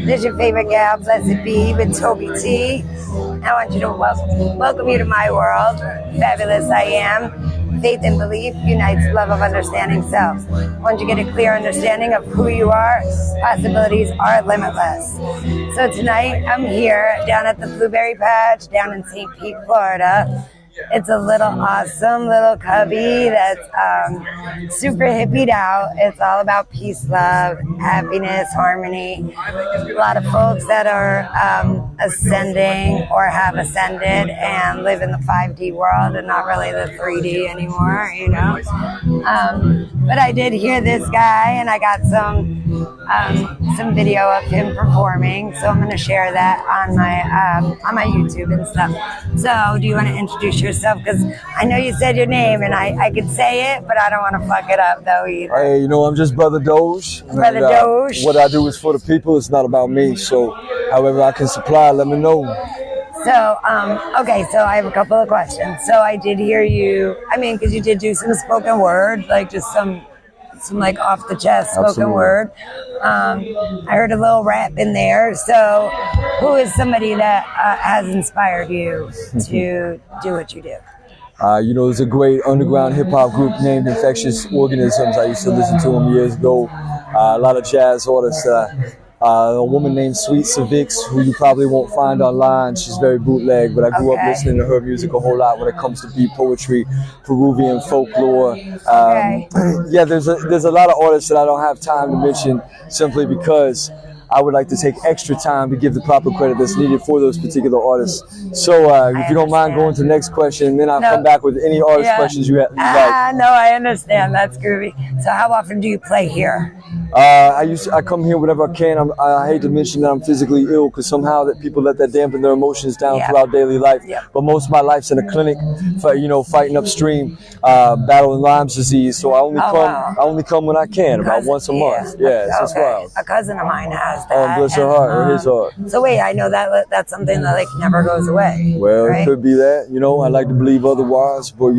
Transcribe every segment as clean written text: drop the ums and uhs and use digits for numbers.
This is your favorite gal, Blessed Be, with Toby T. I want you to welcome you to my world. Fabulous I am. Faith and belief unites love of understanding self. Once you get a clear understanding of who you are, possibilities are limitless. So tonight I'm here down at the Blueberry Patch down in St. Pete, Florida. It's a little awesome little cubby that's super hippied out. It's all about peace, love, happiness, harmony. A lot of folks that are ascending or have ascended and live in the 5D world and not really the 3D anymore, you know. But I did hear this guy, and I got some video of him performing, so I'm going to share that on my YouTube and stuff. So do you want to introduce yourself? Because I know you said your name, and I could say it, but I don't want to fuck it up though either. Hey, you know, I'm just Brother Doge. Brother Doge. What I do is for the people. It's not about me. So however I can supply, let me know. So, okay, so I have a couple of questions. So I did hear you, I mean, because you did do some spoken word, like just some like off the chest spoken Absolutely. Word. I heard a little rap in there. So who is somebody that has inspired you to do what you do? You know, there's a great underground hip-hop group named Infectious Organisms. I used to listen to them years ago. A lot of jazz artists. A woman named Sweet Civics, who you probably won't find online. She's very bootleg, but I grew up listening to her music a whole lot when it comes to beat poetry, Peruvian folklore. Yeah, there's a lot of artists that I don't have time to mention simply because I would like to take extra time to give the proper credit that's needed for those particular artists. So if you don't mind going to the next question, and then I'll come back with any artist questions you like. No, I understand. That's groovy. So how often do you play here? I come here whenever I can. I hate to mention that I'm physically ill because somehow that people let that dampen their emotions down throughout daily life. But most of my life's in a clinic, fighting upstream, battling Lyme's disease. So I only come when I can, about once a month. Yeah, it's just wild. A cousin of mine has that. Oh, bless her heart, or his heart. So wait, I know that's something that like never goes away. Well, right? It could be that. You know, I like to believe otherwise, but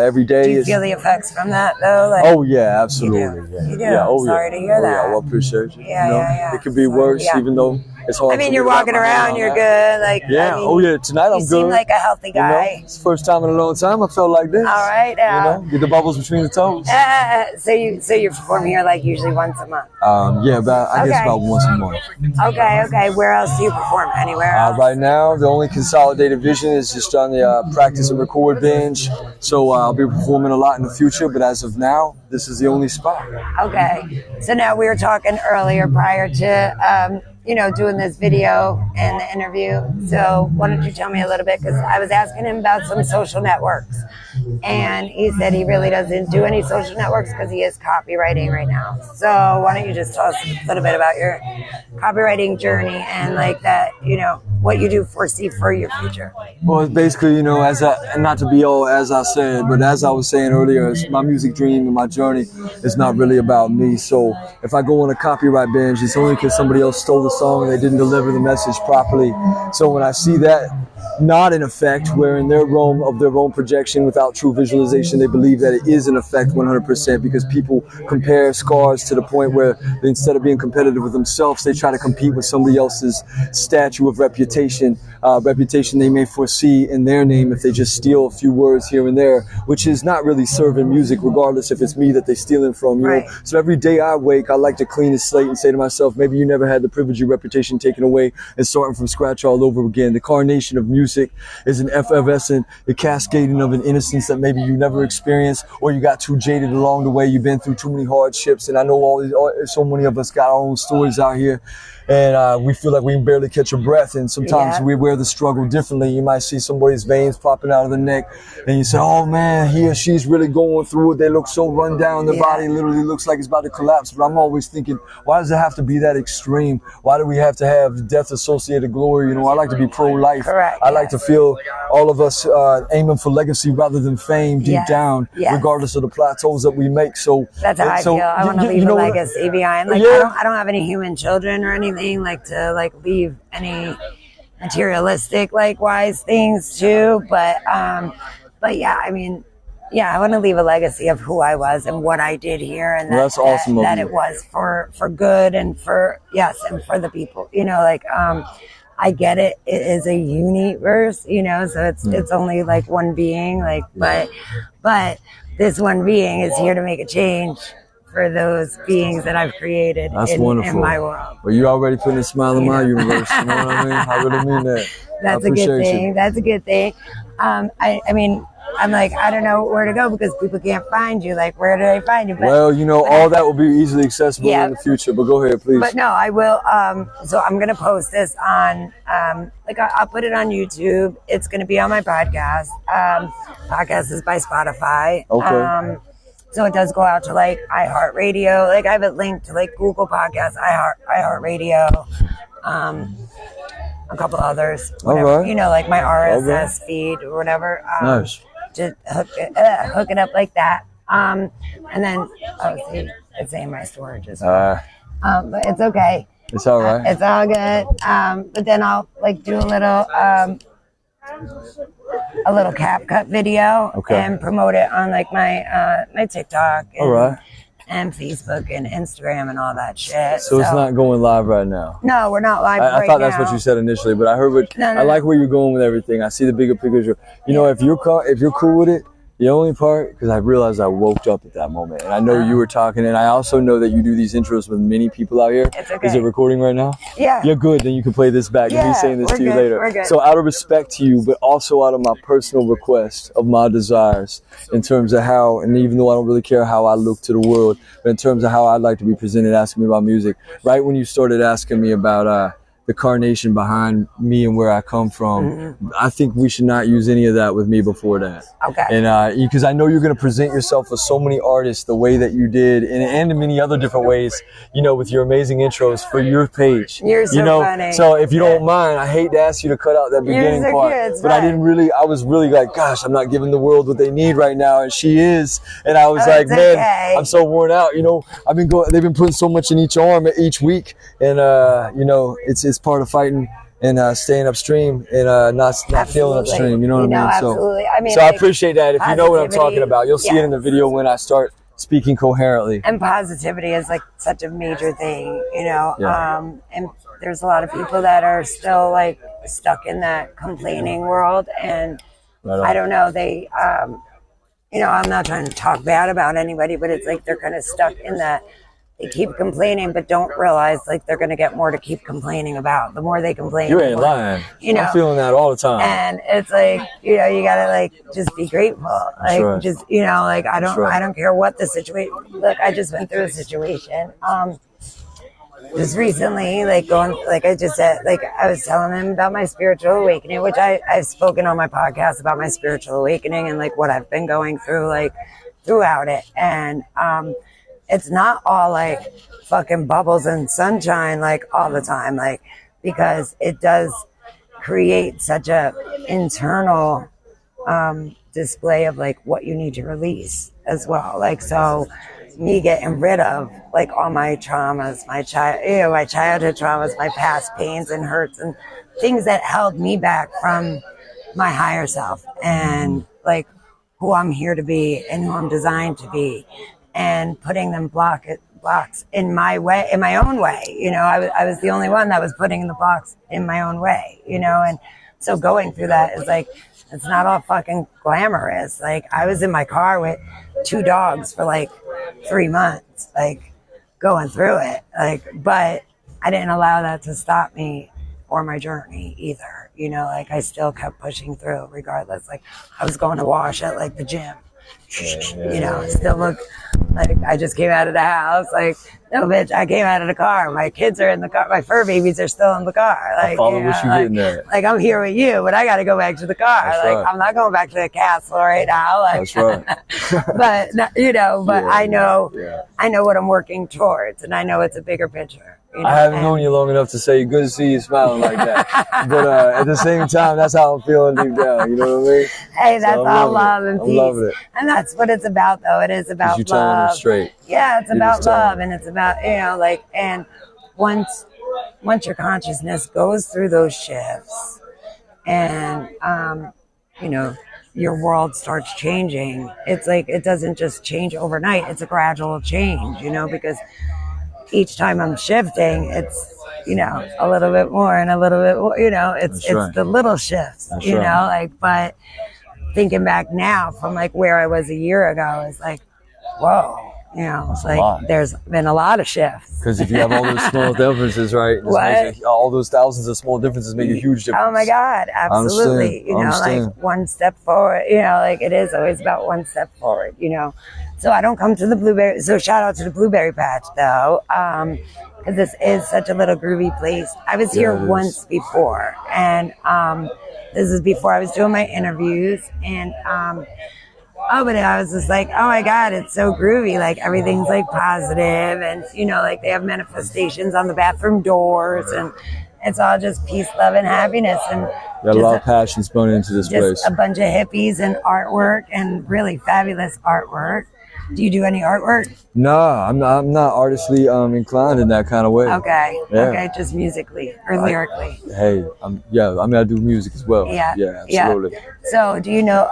every day. Do you feel the effects from that though? Like, oh yeah, absolutely. You do. Yeah. Sorry to hear that. Yeah, well, appreciate you. Yeah. It could be worse, even though it's hard. I mean, you're walking around, you're good. Like, yeah. I mean, Tonight I'm good. You seem like a healthy guy. It's the first time in a long time I felt like this. All right. Get the bubbles between the toes. So you perform here like usually once a month. I guess about once a month. Okay. Where else do you perform? Anywhere else? Right now, the only consolidated vision is just on the practice and record binge. So I'll be performing a lot in the future, but as of now, this is the only spot. Okay. So now we were talking earlier prior to doing this video and the interview. So why don't you tell me a little bit, because I was asking him about some social networks, and he said he really doesn't do any social networks because he is copywriting right now. So why don't you just tell us a little bit about your copywriting journey and like that, what you do foresee for your future? Well, it's basically, not to be all as I said, but as I was saying earlier, my music dream and my journey is not really about me. So if I go on a copyright binge, it's only because somebody else stole the song and they didn't deliver the message properly. So when I see that not in effect, where in their realm of their own projection without true visualization, they believe that it is in effect 100%, because people compare scars to the point where instead of being competitive with themselves, they try to compete with somebody else's statue of reputation they may foresee in their name if they just steal a few words here and there, which is not really serving music, regardless if it's me that they're stealing from. You know? So every day I wake, I like to clean the slate and say to myself, maybe you never had the privilege of your reputation taken away and starting from scratch all over again. The carnation of music is an effervescent, the cascading of an innocence that maybe you never experienced, or you got too jaded along the way. You've been through too many hardships, and I know so many of us got our own stories out here. And we feel like we can barely catch a breath, and sometimes we wear the struggle differently. You might see somebody's veins popping out of the neck, and you say, oh man, he or she's really going through it. They look so run down. Their body literally looks like it's about to collapse. But I'm always thinking, why does it have to be that extreme? Why do we have to have death-associated glory? You know, I like to be pro-life. I like to feel all of us aiming for legacy rather than fame deep down, regardless of the plateaus that we make. So that's how I feel. I want to leave a legacy behind. Like I don't have any human children or anything. Like to leave any materialistic wise things too, but yeah, I mean, yeah, I want to leave a legacy of who I was and what I did here, and Well, that's awesome that of it you. was for good and for and for the people. You know, like I get it. It is a universe, you know, so it's only like one being, like but this one being is here to make a change for those beings that I've created in my world. Well, you already putting a smile in my universe. You know what I mean? I really mean that. That's a good thing. That's a good thing. I mean, I'm like, I don't know where to go because people can't find you. Like, where do I find you? But, well, you know, all that will be easily accessible in the future. But go ahead, please. But no, I will. So I'm gonna post this on, like, I'll put it on YouTube. It's gonna be on my podcast. Podcast is by Spotify. Okay. So it does go out to like iHeartRadio. Like I have it linked to like Google Podcasts, iHeartRadio, a couple others. Whatever. All right. You know, like my RSS feed or whatever. Nice. Just hook it up like that. And then see, it's in my storage as well. But it's okay. It's all right. It's all good. But then I'll like do a little cap cut video and promote it on like my my TikTok and Facebook and Instagram and all that shit. So it's not going live right now. No, we're not live I thought that's what you said initially, but I heard what I like where you're going with everything. I see the bigger picture. You know, if you're cool with it, the only part, because I realized I woke up at that moment, and I know you were talking, and I also know that you do these intros with many people out here. It's okay. Is it recording right now? Yeah. You're good, then you can play this back and me saying this to you later. We're good. So out of respect to you, but also out of my personal request of my desires in terms of how, and even though I don't really care how I look to the world, but in terms of how I'd like to be presented, asking me about music, right when you started asking me about the carnation behind me and where I come from, I think we should not use any of that with me before that. Okay. And because I know you're going to present yourself with so many artists the way that you did, and in many other different ways, you know, with your amazing intros for your page. You're so funny. So if you don't mind, I hate to ask you to cut out that beginning part, but I was really like, gosh, I'm not giving the world what they need right now, and she is. And I was like, man, I'm so worn out. You know, they've been putting so much in each arm each week, and you know, it's part of fighting and staying upstream and not feeling upstream. You know what I mean? Absolutely. I mean, so I appreciate that. If you know what I'm talking about, you'll see it in the video when I start speaking coherently. And positivity is like such a major thing, you know. And there's a lot of people that are still like stuck in that complaining world, and I don't know. They, you know, I'm not trying to talk bad about anybody, but it's like they're kind of stuck in that. They keep complaining, but don't realize like they're going to get more to keep complaining about. The more they complain, you ain't lying. You know, I'm feeling that all the time. And it's like, you know, you gotta like just be grateful. Like just, you know, like I don't care what the situation. Look, I just went through a situation. Just recently, like I just said, like I was telling him about my spiritual awakening, which I've spoken on my podcast about my spiritual awakening and like what I've been going through, like throughout it, and it's not all like fucking bubbles and sunshine like all the time, like because it does create such a internal display of like what you need to release as well. Like so, me getting rid of like all my traumas, my childhood traumas, my past pains and hurts and things that held me back from my higher self and like who I'm here to be and who I'm designed to be. And putting them blocks in my way, in my own way. You know, I was the only one that was putting the blocks in my own way, you know, and so going through that is like, it's not all fucking glamorous. Like I was in my car with 2 dogs for like 3 months, like going through it, like, but I didn't allow that to stop me or my journey either. You know, like I still kept pushing through regardless. Like I was going to wash at like the gym. You know, still look like I just came out of the house. Like, no, bitch, I came out of the car. My kids are in the car. My fur babies are still in the car. Like, I follow what you're getting at. Like, I'm here with you, but I got to go back to the car. That's like, right. I'm not going back to the castle right now. Like, that's right. but you know, but I know what I'm working towards, and I know it's a bigger picture. You know? I haven't known you long enough to say good to see you smiling like that. But at the same time, that's how I'm feeling deep down. You know what I mean? Hey, that's all love and peace. I'm loving it. And that's what it's about, though. It is about you telling them straight. Yeah, it's about love, and it's about, you know, like, and once your consciousness goes through those shifts, and you know, your world starts changing. It's like it doesn't just change overnight. It's a gradual change, you know, because each time I'm shifting, it's, you know, a little bit more and a little bit more, you know, it's the little shifts, you know, like, but thinking back now from like where I was a year ago, it's like, whoa. You know, it's like there's been a lot of shifts. Because if you have all those small differences, right? All those thousands of small differences make a huge difference. Oh my God, absolutely. You know, like one step forward, you know, like it is always about one step forward, you know. So I don't come to the blueberry. So shout out to the blueberry patch though, because this is such a little groovy place. I was here once before, and this is before I was doing my interviews, and but I was just like, oh my God, it's so groovy. Like everything's like positive, and you know, like they have manifestations on the bathroom doors, and it's all just peace, love, and happiness. And got a lot of passion spun into this place. A bunch of hippies and artwork, and really fabulous artwork. Do you do any artwork? No, I'm not artistly inclined in that kind of way. Okay. Yeah. Okay, just musically or lyrically. I mean I do music as well. Yeah. Yeah, absolutely. Yeah. So do you know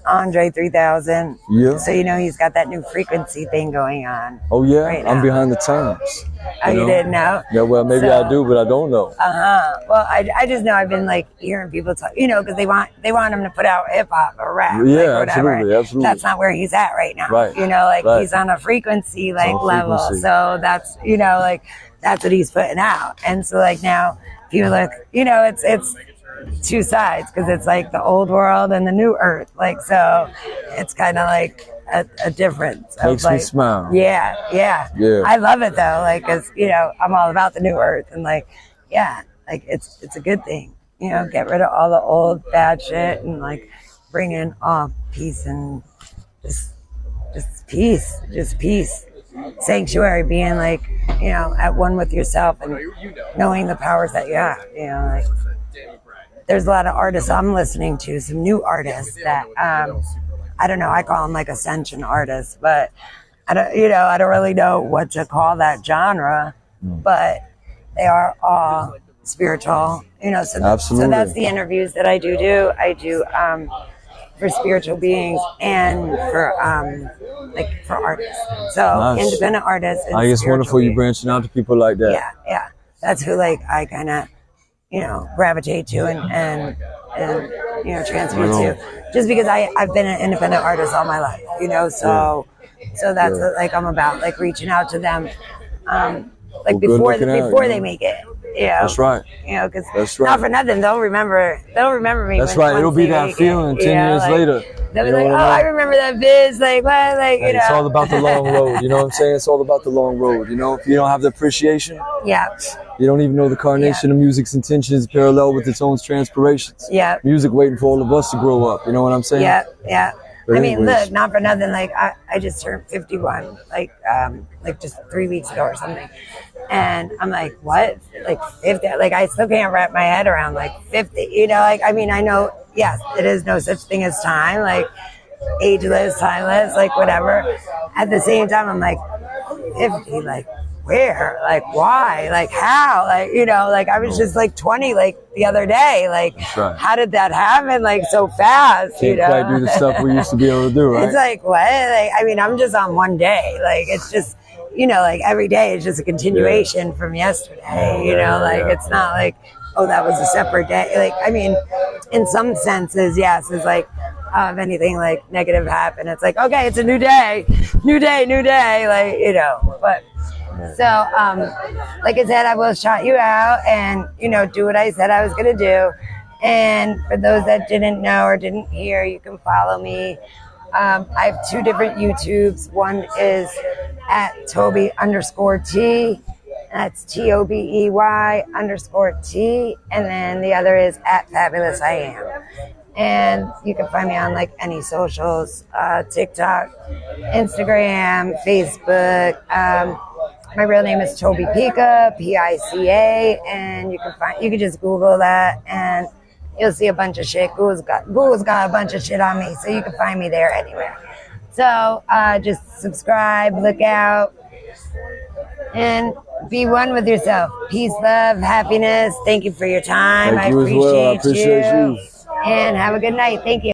Andre 3000? Yeah. So you know he's got that new frequency thing going on. Oh yeah, right I'm behind the times. Oh, you didn't know? Yeah, well maybe I do, but I don't know. Well, I just know I've been like hearing people talk, you know, because they want him to put out hip hop or rap. Yeah, like, whatever. absolutely. That's not where he's at right now. Right. You know, like he's on a frequency level. So that's, you know, like that's what he's putting out. And so like now people look, you know, it's two sides, because it's like the old world and the new earth. Like, so it's kind of like a difference. Makes me smile. Yeah. I love it though. Like, cause you know, I'm all about the new earth, and like, yeah, like it's a good thing, you know, get rid of all the old bad shit and like bring in all peace and just peace, sanctuary, being like, you know, at one with yourself and knowing the powers that you have, you know, like there's a lot of artists I'm listening to, some new artists that, I don't know, I call them like ascension artists, but I don't really know what to call that genre, but they are all spiritual, you know, so that's the interviews that I do. I do, for spiritual beings and for artists. So independent artists. And I guess wonderful you branching out to people like that. Yeah. That's who like I kind of, you know, gravitate to and you know, transmute to. Just because I've been an independent artist all my life, you know, so that's what, like I'm about, like reaching out to them, like before they make it. You know, that's right. You know, because not for nothing, they'll remember me. That's right. It'll be that feeling 10 years later. They'll be like, oh, I remember that biz. Like, what? Like, you know. It's all about the long road. You know what I'm saying? It's all about the long road. You know, if you don't have the appreciation, you don't even know the carnation of music's intentions parallel with its own transpirations. Yeah. Music waiting for all of us to grow up. You know what I'm saying? Yeah. But I mean, look, not for nothing. Like, I just turned 51, like just 3 weeks ago or something. And I'm like, what? Like 50? Like, I still can't wrap my head around like 50. You know, like, I mean, I know, yes, it is no such thing as time. Like, ageless, timeless, like whatever. At the same time, I'm like, 50, like, where? Like, why? Like, how? Like, you know, like, I was just like 20, like, the other day. Like, how did that happen, like, so fast? Can't quite do the stuff we used to be able to do, right? It's like, what? Like, I mean, I'm just on one day. Like, it's just, you know, like, every day is just a continuation from yesterday. You know, like, it's not like, oh, that was a separate day. Like, I mean, in some senses, yes, it's like, if anything, like, negative happened, it's like, okay, it's a new day, like, you know, but... So, like I said, I will shout you out and, you know, do what I said I was going to do. And for those that didn't know or didn't hear, you can follow me. I have 2 different YouTubes. One is at Toby_T. That's TOBEY_T. And then the other is at Fabulous I Am. And you can find me on like any socials, TikTok, Instagram, Facebook. My real name is Toby Pica, Pica, and you can just Google that and you'll see a bunch of shit. Google's got a bunch of shit on me, so you can find me there anywhere. So just subscribe, look out, and be one with yourself. Peace, love, happiness. Thank you for your time. Thank you as well. I appreciate you. And have a good night. Thank you.